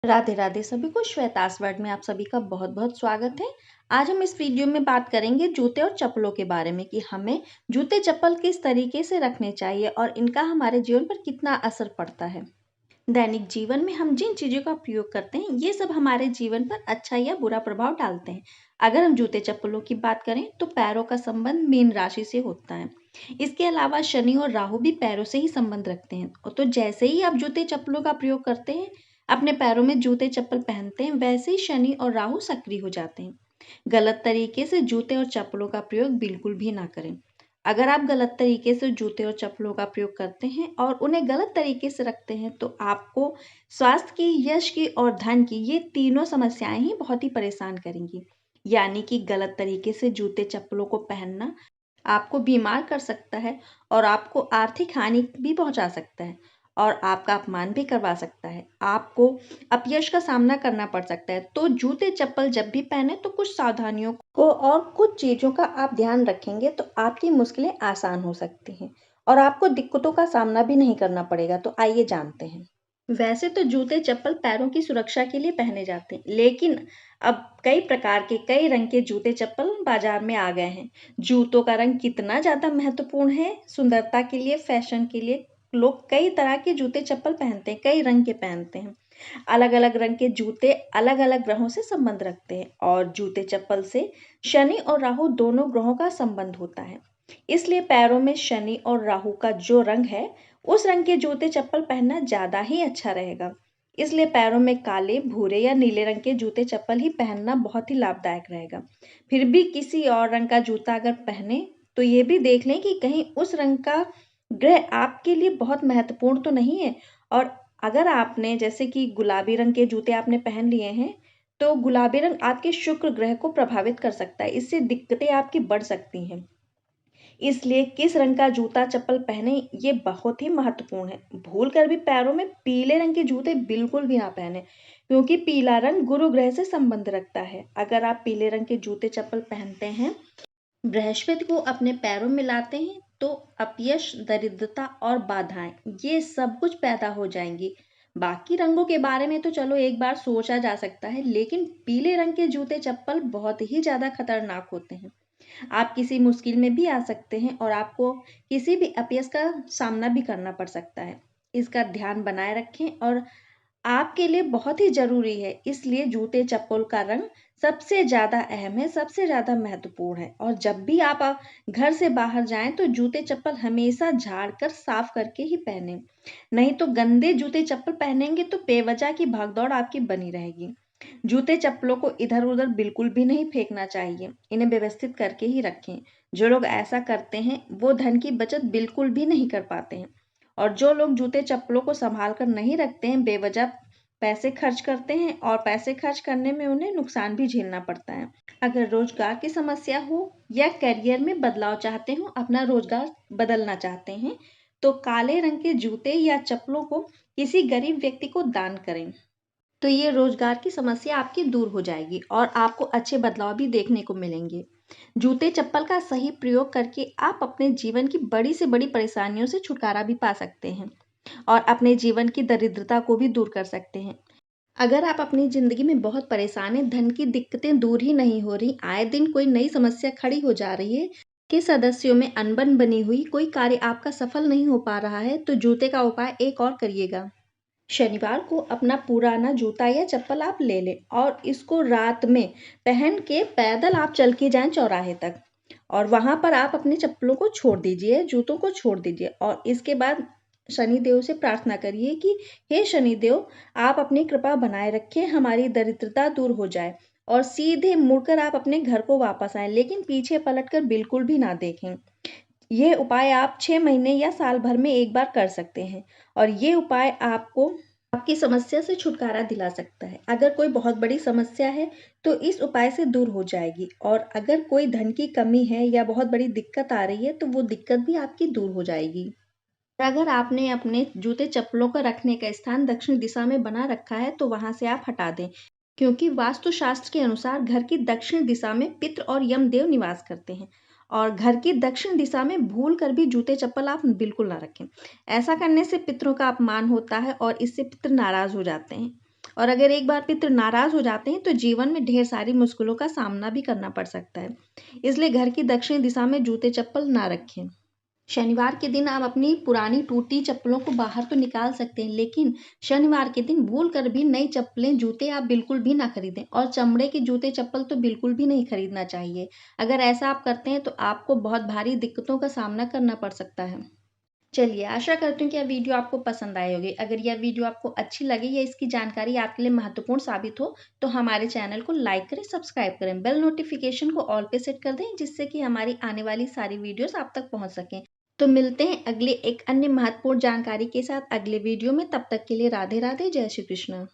राधे राधे सभी को। श्वेतास वर्ड में आप सभी का बहुत बहुत स्वागत है। आज हम इस वीडियो में बात करेंगे जूते और चप्पलों के बारे में कि हमें जूते चप्पल किस तरीके से रखने चाहिए और इनका हमारे जीवन पर कितना असर पड़ता है। दैनिक जीवन में हम जिन चीज़ों का प्रयोग करते हैं ये सब हमारे जीवन पर अच्छा या बुरा प्रभाव डालते हैं। अगर हम जूते चप्पलों की बात करें तो पैरों का संबंध मीन राशि से होता है। इसके अलावा शनि और राहु भी पैरों से ही संबंध रखते हैं। और तो जैसे ही आप जूते चप्पलों का प्रयोग करते हैं, अपने पैरों में जूते चप्पल पहनते हैं, वैसे ही शनि और राहु सक्रिय हो जाते हैं। गलत तरीके से जूते और चप्पलों का प्रयोग बिल्कुल भी ना करें। अगर आप गलत तरीके से जूते और चप्पलों का प्रयोग करते हैं और उन्हें गलत तरीके से रखते हैं तो आपको स्वास्थ्य की, यश की और धन की ये तीनों समस्याएं ही बहुत ही परेशान करेंगी। यानी कि गलत तरीके से जूते चप्पलों को पहनना आपको बीमार कर सकता है और आपको आर्थिक हानि भी पहुंचा सकता है और आपका अपमान भी करवा सकता है। आपको अपयश का सामना करना पड़ सकता है। तो जूते चप्पल जब भी पहने तो कुछ सावधानियों को और कुछ चीज़ों का आप ध्यान रखेंगे तो आपकी मुश्किलें आसान हो सकती हैं और आपको दिक्कतों का सामना भी नहीं करना पड़ेगा। तो आइए जानते हैं। वैसे तो जूते चप्पल पैरों की सुरक्षा के लिए पहने जाते हैं, लेकिन अब कई प्रकार के कई रंग के जूते चप्पल बाजार में आ गए हैं। जूतों का रंग कितना ज़्यादा महत्वपूर्ण है सुंदरता के लिए, फैशन के लिए। लोग कई तरह के जूते चप्पल पहनते हैं, कई रंग के पहनते हैं। अलग अलग रंग के जूते अलग अलग ग्रहों से संबंध रखते हैं और जूते चप्पल से शनि और राहु दोनों ग्रहों का संबंध होता है। इसलिए पैरों में शनि और राहु का जो रंग है उस रंग के जूते चप्पल पहनना ज्यादा ही अच्छा रहेगा। इसलिए पैरों में काले, भूरे या नीले रंग के जूते चप्पल ही पहनना बहुत ही लाभदायक रहेगा। फिर भी किसी और रंग का जूता अगर पहने तो ये भी देख लें कि कहीं उस रंग का ग्रह आपके लिए बहुत महत्वपूर्ण तो नहीं है। और अगर आपने जैसे कि गुलाबी रंग के जूते आपने पहन लिए हैं तो गुलाबी रंग आपके शुक्र ग्रह को प्रभावित कर सकता है। इससे दिक्कतें आपकी बढ़ सकती हैं। इसलिए किस रंग का जूता चप्पल पहने ये बहुत ही महत्वपूर्ण है। भूल कर भी पैरों में पीले रंग के जूते बिल्कुल भी ना पहने, क्योंकि पीला रंग गुरु ग्रह से संबंध रखता है। अगर आप पीले रंग के जूते चप्पल पहनते हैं, बृहस्पति को अपने पैरों में लाते हैं तो अपयश, दरिद्रता और बाधाएं ये सब कुछ पैदा हो जाएंगी। बाकी रंगों के बारे में तो चलो एक बार सोचा जा सकता है, लेकिन पीले रंग के जूते चप्पल बहुत ही ज्यादा खतरनाक होते हैं। आप किसी मुश्किल में भी आ सकते हैं और आपको किसी भी अपयश का सामना भी करना पड़ सकता है। इसका ध्यान बनाए रखें और आपके लिए बहुत ही जरूरी है। इसलिए जूते चप्पल का रंग सबसे ज्यादा अहम है, सबसे ज्यादा महत्वपूर्ण है। और जब भी आप घर से बाहर जाएं तो जूते चप्पल हमेशा झाड़ कर साफ करके ही पहने। नहीं तो गंदे जूते चप्पल पहनेंगे तो बेवजह की भागदौड़ आपकी बनी रहेगी। जूते चप्पलों को इधर उधर बिल्कुल भी नहीं फेंकना चाहिए, इन्हें व्यवस्थित करके ही रखें। जो लोग ऐसा करते हैं वो धन की बचत बिल्कुल भी नहीं कर पाते हैं और जो लोग जूते चप्पलों को संभाल कर नहीं रखते हैं बेवजह पैसे खर्च करते हैं और पैसे खर्च करने में उन्हें नुकसान भी झेलना पड़ता है। अगर रोजगार की समस्या हो या करियर में बदलाव चाहते हो, अपना रोजगार बदलना चाहते हैं, तो काले रंग के जूते या चप्पलों को किसी गरीब व्यक्ति को दान करें। तो ये रोजगार की समस्या आपकी दूर हो जाएगी और आपको अच्छे बदलाव भी देखने को मिलेंगे। जूते चप्पल का सही प्रयोग करके आप अपने जीवन की बड़ी से बड़ी परेशानियों से छुटकारा भी पा सकते हैं और अपने जीवन की दरिद्रता को भी दूर कर सकते हैं। अगर आप अपनी जिंदगी में बहुत परेशान हैं, धन की दिक्कतें दूर ही नहीं हो रही, आए दिन कोई नई समस्या खड़ी हो जा रही है, के सदस्यों में अनबन बनी हुई, कोई कार्य आपका सफल नहीं हो पा रहा है, तो जूते का उपाय एक और करिएगा। शनिवार को अपना पुराना जूता या चप्पल आप ले लें और इसको रात में पहन के पैदल आप चल के जाएं चौराहे तक और वहां पर आप अपने चप्पलों को छोड़ दीजिए, जूतों को छोड़ दीजिए और इसके बाद शनिदेव से प्रार्थना करिए कि हे शनिदेव, आप अपनी कृपा बनाए रखें, हमारी दरिद्रता दूर हो जाए और सीधे मुड़कर आप अपने घर को वापस आए, लेकिन पीछे पलटकर बिल्कुल भी ना देखें। ये उपाय आप 6 महीने या साल भर में एक बार कर सकते हैं और ये उपाय आपको आपकी समस्या से छुटकारा दिला सकता है। अगर कोई बहुत बड़ी समस्या है तो इस उपाय से दूर हो जाएगी और अगर कोई धन की कमी है या बहुत बड़ी दिक्कत आ रही है तो वो दिक्कत भी आपकी दूर हो जाएगी। और अगर आपने अपने जूते चप्पलों का रखने का स्थान दक्षिण दिशा में बना रखा है तो वहां से आप हटा दें, क्योंकि वास्तुशास्त्र के अनुसार घर की दक्षिण दिशा में पितृ और यमदेव निवास करते हैं और घर की दक्षिण दिशा में भूल कर भी जूते चप्पल आप बिल्कुल ना रखें। ऐसा करने से पितरों का अपमान होता है और इससे पितृ नाराज हो जाते हैं और अगर एक बार पितृ नाराज हो जाते हैं तो जीवन में ढेर सारी मुश्किलों का सामना भी करना पड़ सकता है। इसलिए घर की दक्षिण दिशा में जूते चप्पल ना रखें। शनिवार के दिन आप अपनी पुरानी टूटी चप्पलों को बाहर तो निकाल सकते हैं, लेकिन शनिवार के दिन भूल कर भी नई चप्पलें जूते आप बिल्कुल भी ना खरीदें, और चमड़े के जूते चप्पल तो बिल्कुल भी नहीं खरीदना चाहिए। अगर ऐसा आप करते हैं तो आपको बहुत भारी दिक्कतों का सामना करना पड़ सकता है। चलिए, आशा करती हूँ कि यह वीडियो आपको पसंद आई होगी। अगर यह वीडियो आपको अच्छी लगी या इसकी जानकारी आपके लिए महत्वपूर्ण साबित हो तो हमारे चैनल को लाइक करें, सब्सक्राइब करें, बेल नोटिफिकेशन को ऑल पे सेट कर दें, जिससे कि हमारी आने वाली सारी वीडियोस आप तक पहुंच सकें। तो मिलते हैं अगले एक अन्य महत्वपूर्ण जानकारी के साथ अगले वीडियो में। तब तक के लिए राधे राधे, जय श्री कृष्ण।